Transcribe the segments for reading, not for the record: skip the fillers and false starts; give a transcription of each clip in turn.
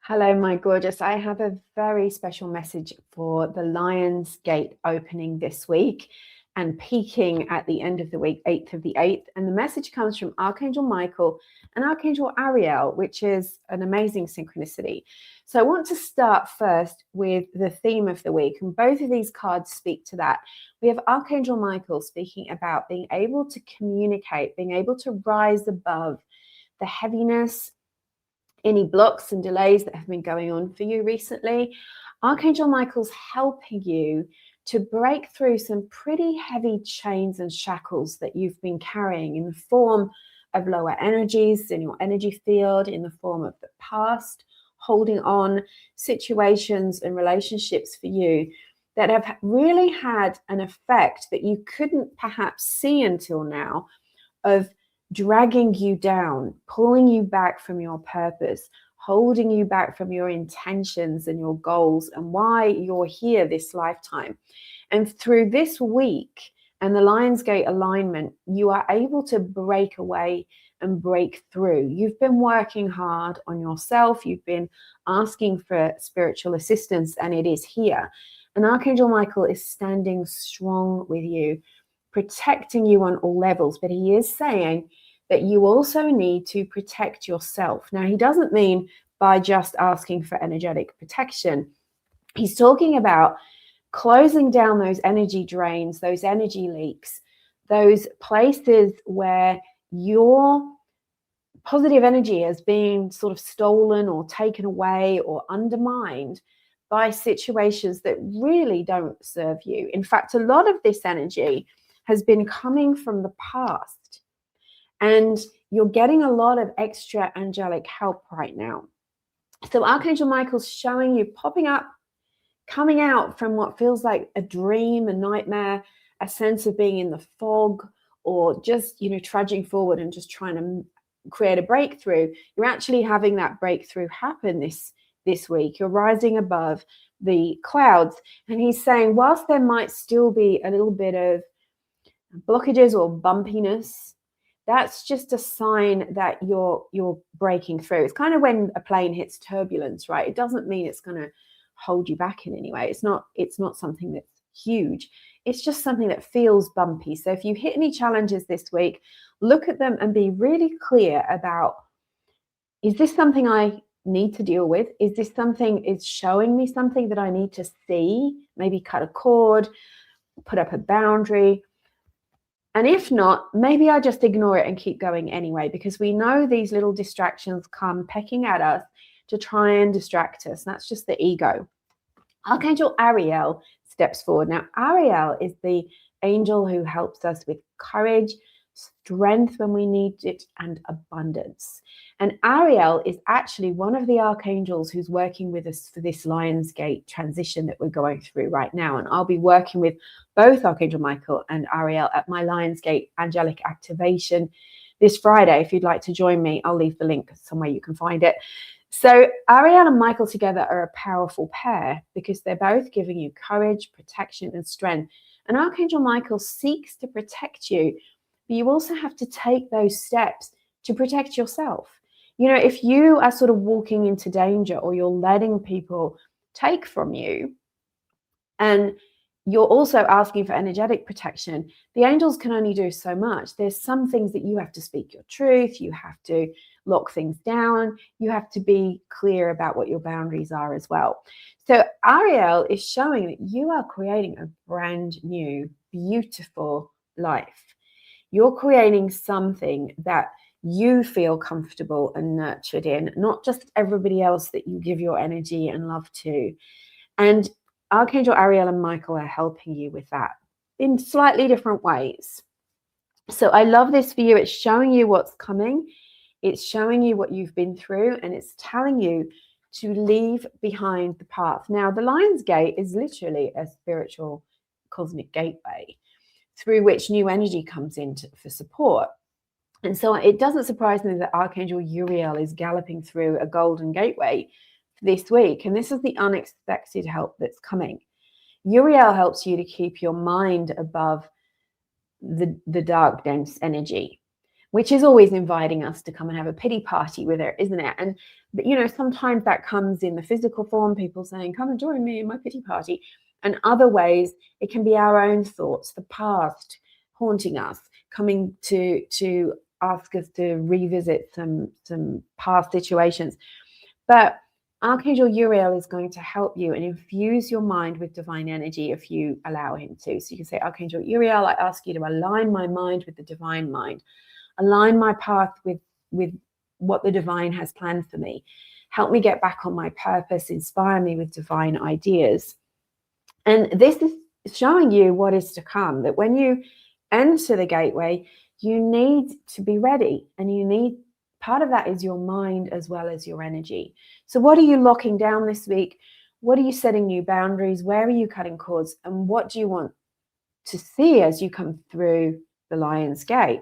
Hello, my gorgeous. I have a very special message for the Lion's Gate opening this week and peaking at the end of the week, 8th of the 8th. And the message comes from Archangel Michael and Archangel Ariel, which is an amazing synchronicity. So I want to start first with the theme of the week. And both of these cards speak to that. We have Archangel Michael speaking about being able to communicate, being able to rise above the heaviness, any blocks and delays that have been going on for you recently. Archangel Michael's helping you to break through some pretty heavy chains and shackles that you've been carrying in the form of lower energies in your energy field, in the form of the past, holding on situations and relationships for you that have really had an effect that you couldn't perhaps see until now, of dragging you down, pulling you back from your purpose, holding you back from your intentions and your goals and why you're here this lifetime. And through this week and the Lionsgate alignment, you are able to break away and break through. You've been working hard on yourself. You've been asking for spiritual assistance, and it is here. And Archangel Michael is standing strong with you, protecting you on all levels. But he is saying that you also need to protect yourself. Now, he doesn't mean by just asking for energetic protection. He's talking about closing down those energy drains, those energy leaks, those places where your positive energy is being sort of stolen or taken away or undermined by situations that really don't serve you. In fact, a lot of this energy has been coming from the past, and you're getting a lot of extra angelic help right now. So Archangel Michael's showing you popping up, coming out from what feels like a dream, a nightmare, a sense of being in the fog, or just, trudging forward and just trying to create a breakthrough. You're actually having that breakthrough happen this week. You're rising above the clouds. And he's saying, whilst there might still be a little bit of blockages or bumpiness, that's just a sign that you're breaking through. It's kind of when a plane hits turbulence, right? It doesn't mean it's going to hold you back in any way. It's not something that's huge. It's just something that feels bumpy. So if you hit any challenges this week, look at them and be really clear about, is this something I need to deal with? Is this something is showing me something that I need to see? Maybe cut a cord, put up a boundary. And if not, maybe I just ignore it and keep going anyway, because we know these little distractions come pecking at us to try and distract us. That's just the ego. Archangel Ariel steps forward. Now, Ariel is the angel who helps us with courage, strength when we need it, and abundance. And Ariel is actually one of the archangels who's working with us for this Lionsgate transition that we're going through right now. And I'll be working with both Archangel Michael and Ariel at my Lionsgate angelic activation this Friday. If you'd like to join me, I'll leave the link somewhere you can find it. So Ariel and Michael together are a powerful pair because they're both giving you courage, protection, and strength. And Archangel Michael seeks to protect you, but you also have to take those steps to protect yourself. If you are sort of walking into danger, or you're letting people take from you, and you're also asking for energetic protection, the angels can only do so much. There's some things that you have to speak your truth. You have to lock things down. You have to be clear about what your boundaries are as well. So Ariel is showing that you are creating a brand new, beautiful life. You're creating something that you feel comfortable and nurtured in, not just everybody else that you give your energy and love to. And Archangel Ariel and Michael are helping you with that in slightly different ways. So I love this for you. It's showing you what's coming. It's showing you what you've been through, and it's telling you to leave behind the path. Now, the Lion's Gate is literally a spiritual cosmic gateway through which new energy comes in for support. And so it doesn't surprise me that Archangel Uriel is galloping through a golden gateway this week. And this is the unexpected help that's coming. Uriel helps you to keep your mind above the dark, dense energy. which is always inviting us to come and have a pity party with it, isn't it? And, you know, sometimes that comes in the physical form, people saying, come and join me in my pity party. And other ways, it can be our own thoughts, the past haunting us, coming to ask us to revisit some past situations. But Archangel Uriel is going to help you and infuse your mind with divine energy if you allow him to. So you can say, Archangel Uriel, I ask you to align my mind with the divine mind. Align my path with what the divine has planned for me. Help me get back on my purpose. Inspire me with divine ideas. And this is showing you what is to come, that when you enter the gateway, you need to be ready. And you need, part of that is your mind as well as your energy. So what are you locking down this week? What are you setting new boundaries? Where are you cutting cords? And what do you want to see as you come through the Lion's Gate?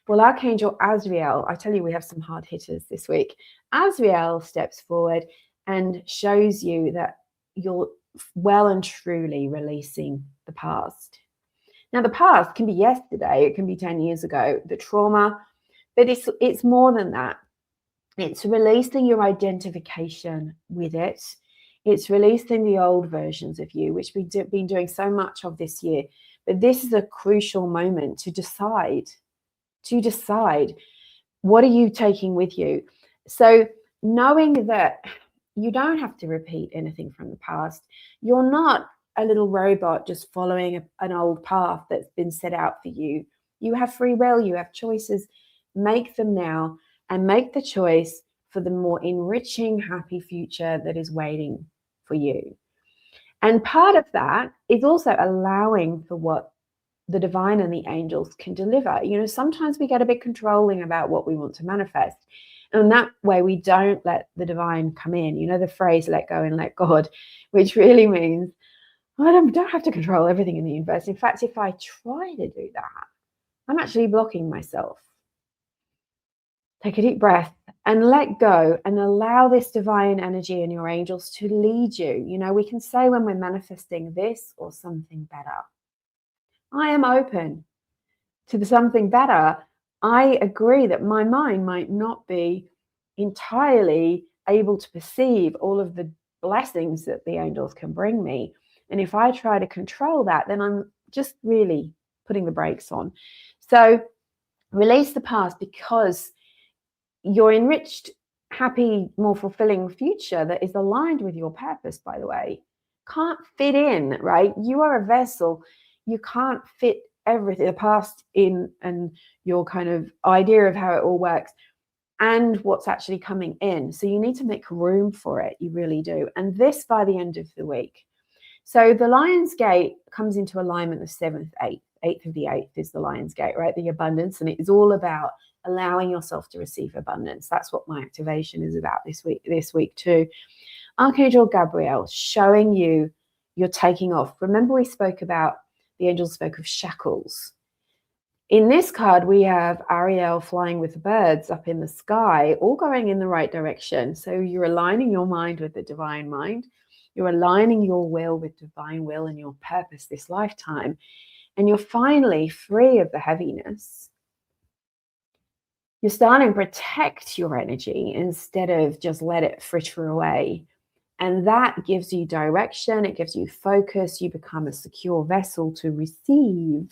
Well, Archangel Azrael, I tell you, we have some hard hitters this week. Azrael steps forward and shows you that you're well and truly releasing the past. Now, the past can be yesterday, it can be 10 years ago, the trauma, but it's more than that. It's releasing your identification with it. It's releasing the old versions of you, which we've been doing so much of this year. But this is a crucial moment to decide what are you taking with you. So knowing that you don't have to repeat anything from the past. You're not a little robot just following an old path that's been set out for you. You have free will, you have choices. Make them now and make the choice for the more enriching, happy future that is waiting for you. And part of that is also allowing for what the divine and the angels can deliver. You know, sometimes we get a bit controlling about what we want to manifest. And that way we don't let the divine come in. You know, the phrase, let go and let God, which really means I don't have to control everything in the universe. In fact, if I try to do that, I'm actually blocking myself. Take a deep breath and let go and allow this divine energy and your angels to lead you. You know, we can say when we're manifesting this or something better, I am open to the something better. I agree that my mind might not be entirely able to perceive all of the blessings that the angels can bring me. And if I try to control that, then I'm just really putting the brakes on. So release the past, because your enriched, happy, more fulfilling future that is aligned with your purpose, by the way, can't fit in, right? You are a vessel. You can't fit everything, the past in, and your kind of idea of how it all works and what's actually coming in. So you need to make room for it. You really do. And this by the end of the week. So the Lion's Gate comes into alignment the 7th, 8th. 8th of the 8th is the Lion's Gate, right? The abundance. And it is all about allowing yourself to receive abundance. That's what my activation is about this week too. Archangel Gabriel showing you you're taking off. Remember we spoke about, the angels spoke of shackles. In this card, we have Ariel flying with the birds up in the sky, all going in the right direction. So you're aligning your mind with the divine mind. You're aligning your will with divine will and your purpose this lifetime. And you're finally free of the heaviness. You're starting to protect your energy instead of just let it fritter away. And that gives you direction. It gives you focus. You become a secure vessel to receive.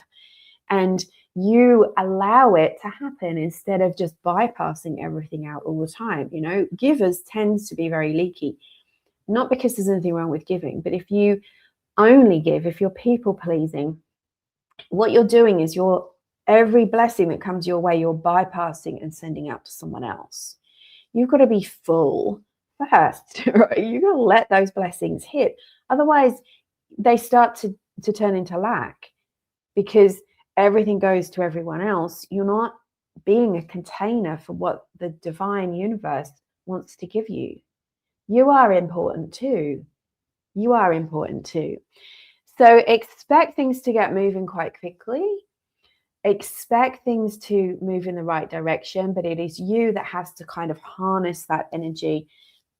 And you allow it to happen instead of just bypassing everything out all the time. You know, givers tends to be very leaky. Not because there's anything wrong with giving, but if you only give, if you're people pleasing, what you're doing is every blessing that comes your way, you're bypassing and sending out to someone else. You've got to be full first, right? You've got to let those blessings hit. Otherwise, they start to turn into lack, because everything goes to everyone else. You're not being a container for what the divine universe wants to give you. You are important too. You are important too. So expect things to get moving quite quickly. Expect things to move in the right direction, but it is you that has to kind of harness that energy,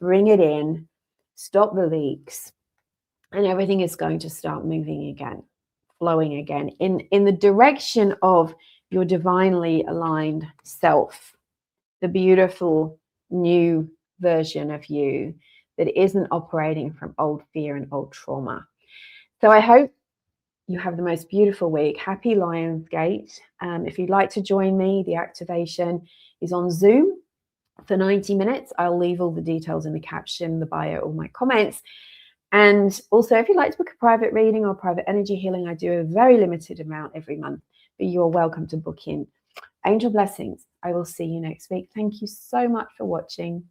bring it in, stop the leaks, and everything is going to start moving again, flowing again in the direction of your divinely aligned self, the beautiful new version of you that isn't operating from old fear and old trauma. So I hope you have the most beautiful week. Happy Lionsgate. If you'd like to join me, the activation is on Zoom for 90 minutes. I'll leave all the details in the caption, the bio, all my comments. And also, if you'd like to book a private reading or private energy healing, I do a very limited amount every month, but you're welcome to book in. Angel blessings. I will see you next week. Thank you so much for watching.